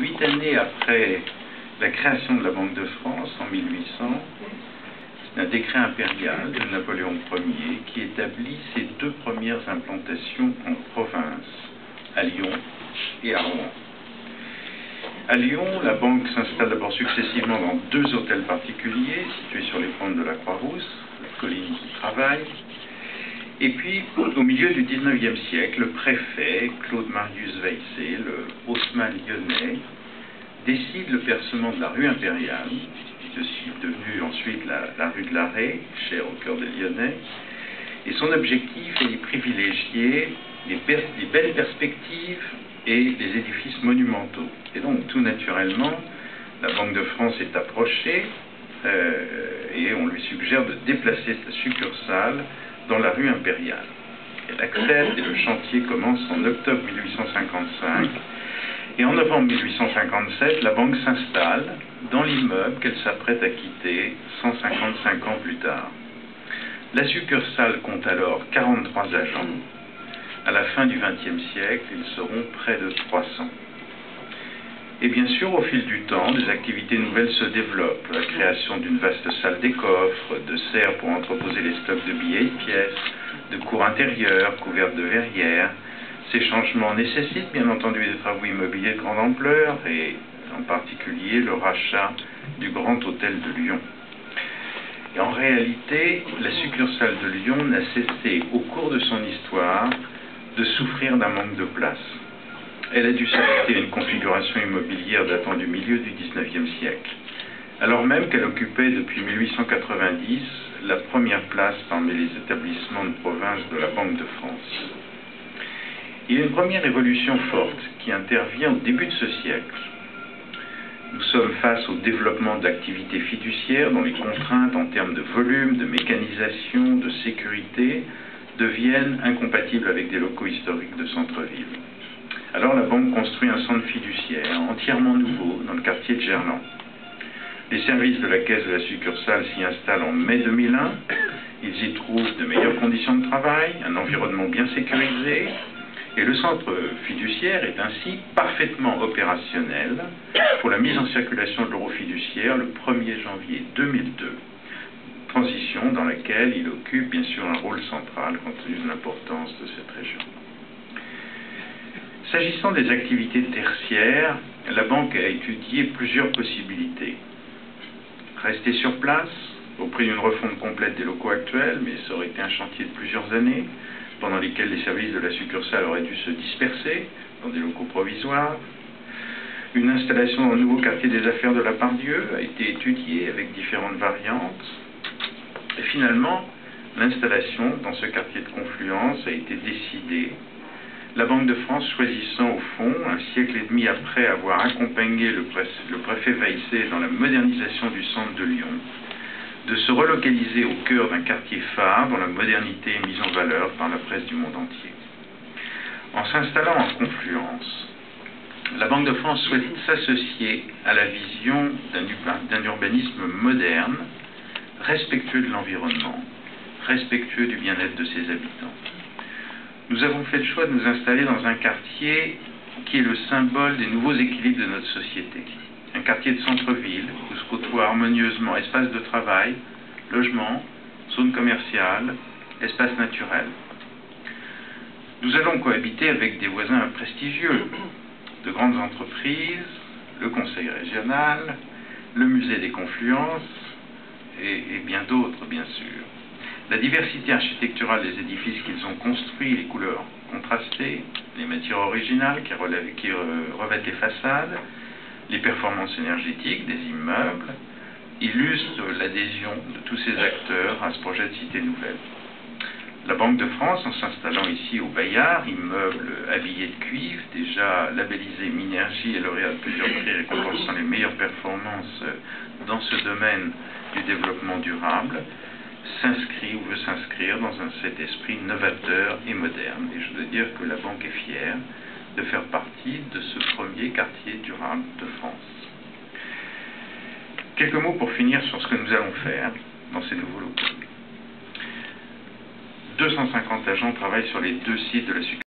8 années après la création de la Banque de France, en 1800, c'est un décret impérial de Napoléon Ier qui établit ses deux premières implantations en province, à Lyon et à Rouen. À Lyon, la banque s'installe d'abord successivement dans deux hôtels particuliers situés sur les pentes de la Croix-Rousse, la Colline du Travail. Et puis, au milieu du XIXe siècle, le préfet, Claude Marius Weissé, le haussmann lyonnais, décide le percement de la rue impériale, qui est devenue ensuite la rue de l'Arrêt, chère au cœur des Lyonnais, et son objectif est d'y privilégier les belles perspectives et les édifices monumentaux. Et donc, tout naturellement, la Banque de France est approchée et on lui suggère de déplacer sa succursale dans la rue impériale. Elle accepte et le chantier commence en octobre 1855. Et en novembre 1857, la banque s'installe dans l'immeuble qu'elle s'apprête à quitter 155 ans plus tard. La succursale compte alors 43 agents. À la fin du XXe siècle, ils seront près de 300. Et bien sûr, au fil du temps, des activités nouvelles se développent. La création d'une vaste salle des coffres, de serres pour entreposer les stocks de billets et de pièces, de cours intérieures couvertes de verrières. Ces changements nécessitent bien entendu des travaux immobiliers de grande ampleur et en particulier le rachat du Grand Hôtel de Lyon. Et en réalité, la succursale de Lyon n'a cessé au cours de son histoire de souffrir d'un manque de place. Elle a dû s'adapter à une configuration immobilière datant du milieu du XIXe siècle, alors même qu'elle occupait depuis 1890 la première place parmi les établissements de province de la Banque de France. Il y a une première évolution forte qui intervient au début de ce siècle. Nous sommes face au développement d'activités fiduciaires dont les contraintes en termes de volume, de mécanisation, de sécurité deviennent incompatibles avec des locaux historiques de centre-ville. Alors la banque construit un centre fiduciaire entièrement nouveau dans le quartier de Gerland. Les services de la caisse de la succursale s'y installent en mai 2001. Ils y trouvent de meilleures conditions de travail, un environnement bien sécurisé, et le centre fiduciaire est ainsi parfaitement opérationnel pour la mise en circulation de l'euro fiduciaire le 1er janvier 2002, transition dans laquelle il occupe bien sûr un rôle central compte tenu de l'importance de cette région. S'agissant des activités tertiaires, la banque a étudié plusieurs possibilités. Rester sur place, au prix d'une refonte complète des locaux actuels, mais ça aurait été un chantier de plusieurs années, pendant lesquels les services de la succursale auraient dû se disperser dans des locaux provisoires. Une installation dans le nouveau quartier des affaires de la Pardieu a été étudiée avec différentes variantes. Et finalement, l'installation dans ce quartier de confluence a été décidée, la Banque de France choisissant au fond, un siècle et demi après avoir accompagné le préfet Weissé dans la modernisation du centre de Lyon, de se relocaliser au cœur d'un quartier phare dont la modernité est mise en valeur par la presse du monde entier. En s'installant en confluence, la Banque de France souhaite s'associer à la vision d'un urbanisme moderne, respectueux de l'environnement, respectueux du bien-être de ses habitants. Nous avons fait le choix de nous installer dans un quartier qui est le symbole des nouveaux équilibres de notre société. Un quartier de centre-ville où se côtoient harmonieusement espace de travail, logement, zone commerciale, espace naturel. Nous allons cohabiter avec des voisins prestigieux, de grandes entreprises, le conseil régional, le musée des confluences et bien d'autres, bien sûr. La diversité architecturale des édifices qu'ils ont construits, les couleurs contrastées, les matières originales qui revêtent les façades, les performances énergétiques des immeubles illustrent l'adhésion de tous ces acteurs à ce projet de cité nouvelle. La Banque de France, en s'installant ici au Bayard, immeuble habillé de cuivre, déjà labellisé Minergie et lauréat de plusieurs prix récompensant les meilleures performances dans ce domaine du développement durable, s'inscrit ou veut s'inscrire dans cet esprit novateur et moderne. Et je dois dire que la banque est fière de faire partie de ce premier quartier durable de France. Quelques mots pour finir sur ce que nous allons faire dans ces nouveaux locaux. 250 agents travaillent sur les deux sites de la succursale.